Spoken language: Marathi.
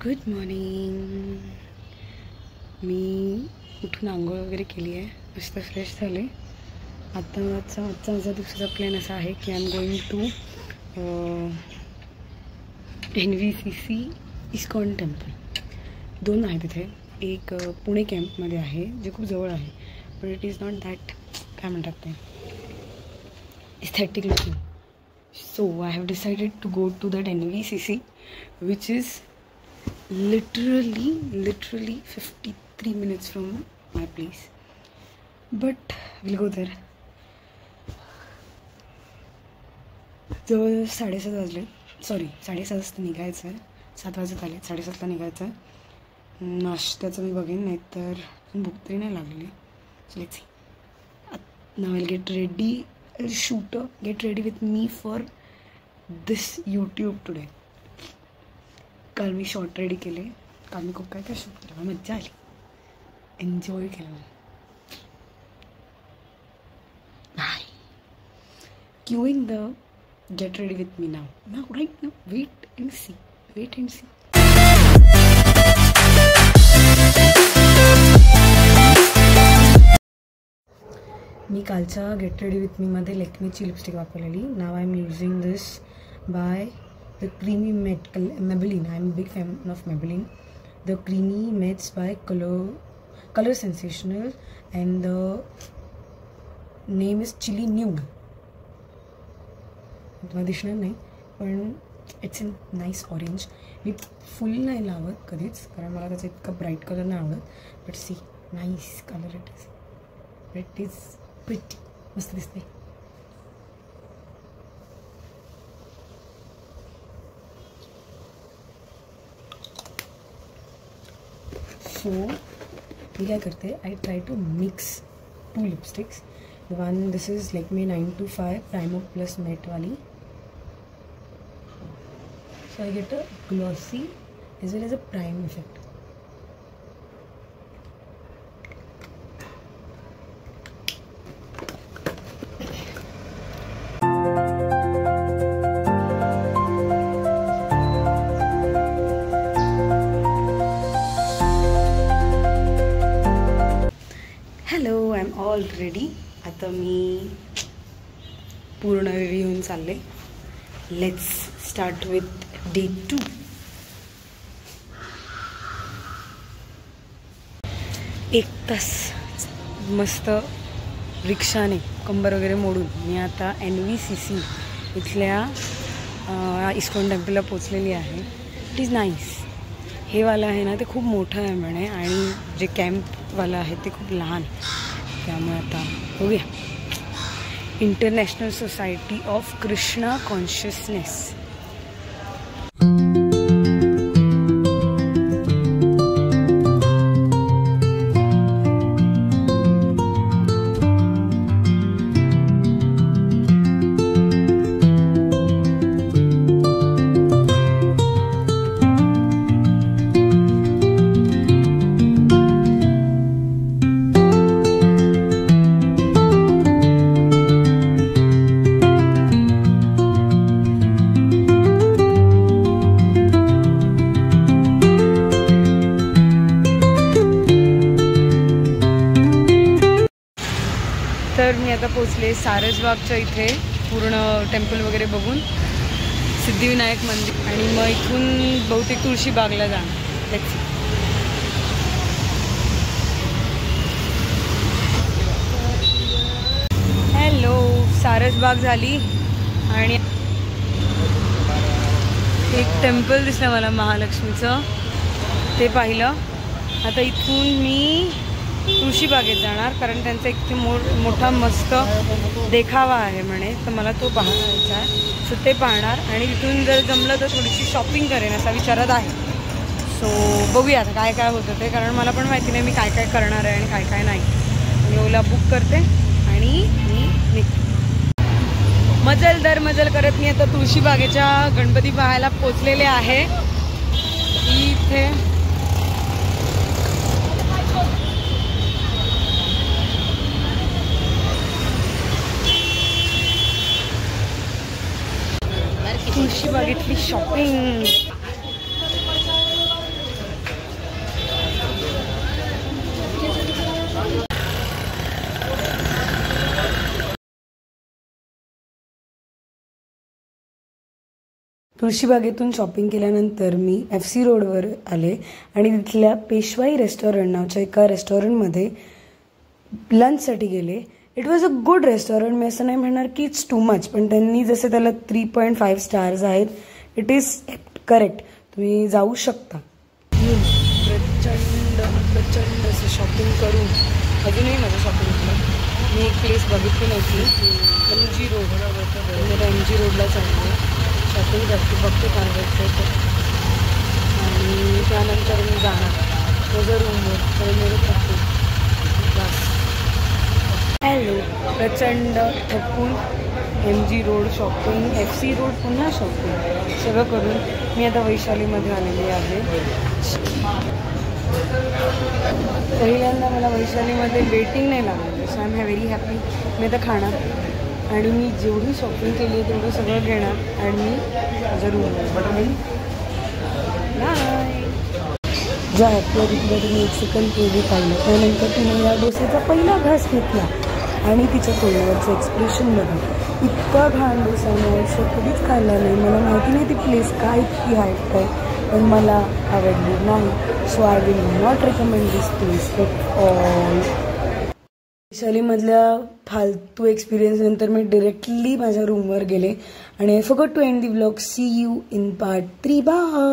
Good morning. मी उठून आंघोळ वगैरे केली आहे, मस्त फ्रेश झाले. आजचा माझा दुसरा प्लॅन असा आहे की I am going to NVCC ISKCON temple. दोन आहे तिथे. एक पुणे कॅम्पमध्ये आहे जे खूप जवळ आहे, but it is not that काय म्हणतात ते aesthetic looking. So I have decided to go to that NVCC which is literally 53 minutes from my place, but we'll go there. जवळ 7:30 वाजले. सॉरी 7:30 वाजता निघायचं आहे. 7 वाजत आले. 7:30ला निघायचं आहे. नाश्त्याचं मी बघेन, नाही तर भूक तरी नाही लागलेली. So let's see. Now will get ready, gate ready with me for this YouTube today. काल मी शॉर्ट रेडी केले. काल मी खूप काय काय शूट केलं, मज्जा आली, एन्जॉय केलं. नाही क्यूइंग the get ready with me now right now. Wait and see. मी कालच्या गेट रेडी विथ मीमध्ये लेक्मीची लिपस्टिक वापरलेली. Now I am using this by the creamy matte Maybelline. I am a big fan of Maybelline. The creamy mattes by Color Sensational, and the name is Chili Nude. तुम्हाला दिसणार नाही, पण इट्स अ नाईस ऑरेंज. मी फुल नाही लावत कधीच, कारण मला त्याचा इतका ब्राईट कलर नाही आवडत. But see nice colour it is pretty. मस्त दिसते. सो मी काय करते, I try to mix 2 lipsticks. One this is Lakme 925 primer plus matte वाली. So I get a glossy as well as a prime effect. Hello, I am all ready. आता मी पूर्ण येऊन चालले. Let's start with day 2. एक तास मस्त रिक्षाने कंबर वगैरे मोडून मी आता NVCC इथल्या इस्कॉन टेम्पलला पोचलेली आहे. It is nice. हे वाला आहे ना, ते खूप मोठं आहे म्हणे, आणि जे कॅम्पवाला आहे ते खूप लहान. त्यामुळे आता बघूया. International society of Krishna consciousness. तर मी आता पोचले सारसबागच्या इथे. पूर्ण टेम्पल वगैरे बघून सिद्धिविनायक मंदिर, आणि मग इथून बहुतेक तुळशीबागला जाणार. हॅलो, सारसबाग झाली आणि एक टेम्पल दिसलं मला महालक्ष्मीचं, ते पाहिलं. आता इथून मी तुळशीबागेत जाणार, कारण त्यांचा एक मोठा मस्त देखावा आहे म्हणे, तर मला तो पाहायचा आहे. सो ते पाहणार, आणि तिथून जर जमलं तर थोडीशी शॉपिंग करेन असा विचारात आहे. सो बघूया आता काय काय होतं ते, कारण मला पण माहिती नाही मी काय काय करणार आहे आणि काय काय नाही. मी ओला बुक करते आणि मी निघते. मजल करत मी आता तुळशीबागेच्या गणपती पाहायला पोचलेले आहे. इथे तुळशीबागेतली शॉपिंग. तुळशीबागेतून शॉपिंग केल्यानंतर मी FC रोडवर आले आणि तिथल्या पेशवाई रेस्टॉरंट नावच्या एका रेस्टॉरंटमध्ये लंचसाठी गेले. It was a good restaurant. मी असं नाही म्हणणार की इट्स टू मच, पण त्यांनी जसे त्याला 3.5 स्टार्स आहेत. It is correct. तुम्ही जाऊ शकता. प्रचंड असं शॉपिंग करून अजूनही माझं शॉपिंग केलं. मी एक प्लेस बघितली नव्हती, MG रोड. मला MG रोडला चालले शॉपिंग करते, बघते काय भेटते आणि त्यानंतर मी जाणार माझं रूमवर. तर मी बघते बस. हॅलो. प्रचंड थकून MG road shopping, FC road पुन्हा शॉपिंग सगळं करून मी आता वैशालीमध्ये आलेली आहे. पहिल्यांदा मला वैशालीमध्ये वेटिंग नाही लागलं, so I am very happy. मी आता खाणार आणि मी जेवढी शॉपिंग केली आहे तेवढं सगळं घेणार आणि मी माझ्या रूमवर बाय. ज्या ॲपला तिथलं तुम्ही 1 सेकंड पूर्वी पाहिलं, त्यानंतर तिने या डोसेचा पहिला घास घेतला आणि तिच्या तोंडावरचं एक्सप्रेशन बघा. इतका घाण डोसा मी आयुष्यात कधीच खाल्ला नाही. मला माहिती नाही ती प्लेस काय इतकी हाईट आहे, पण मला आवडली नाही. So I will not recommend this place at all. वैशालीमधल्या फालतू एक्सपिरियन्स नंतर मी डिरेक्टली माझ्या रूमवर गेले आणि I forgot to end the vlog. See you in part 3. Bye.